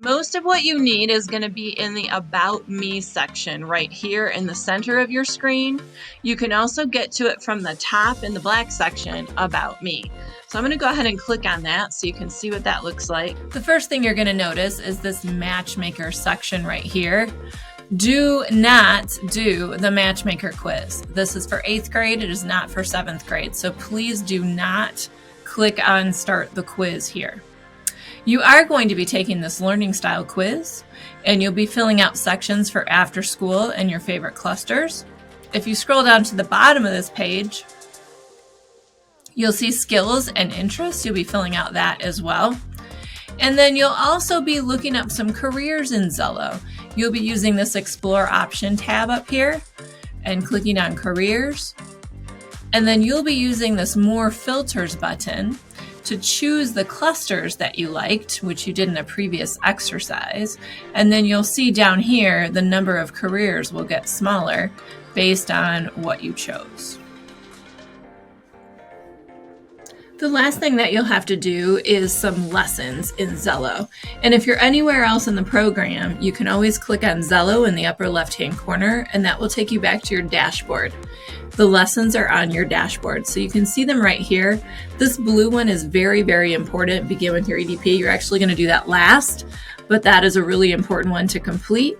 Most of what you need is going to be in the About Me section right here in the center of your screen. You can also get to it from the top in the black section, About Me. So I'm going to go ahead and click on that so you can see what that looks like. The first thing you're going to notice is this Matchmaker section right here. Do not do the Matchmaker quiz. This is for 8th grade. It is not for 7th grade. So please do not click on Start the Quiz here. You are going to be taking this learning style quiz, and you'll be filling out sections for after school and your favorite clusters. If you scroll down to the bottom of this page, you'll see skills and interests. You'll be filling out that as well. And then you'll also be looking up some careers in Xello. You'll be using this Explore option tab up here and clicking on careers. And then you'll be using this More Filters button to choose the clusters that you liked, which you did in a previous exercise. And then you'll see down here, the number of careers will get smaller based on what you chose. The last thing that you'll have to do is some lessons in Xello. And if you're anywhere else in the program, you can always click on Xello in the upper left-hand corner, and that will take you back to your dashboard. The lessons are on your dashboard, so you can see them right here. This blue one is very, very important. Begin with your EDP. You're actually going to do that last, but that is a really important one to complete.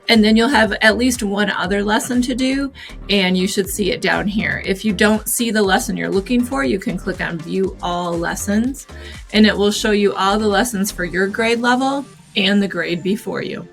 And then you'll have at least one other lesson to do, and you should see it down here. If you don't see the lesson you're looking for, you can click on View All Lessons, and it will show you all the lessons for your grade level and the grade before you.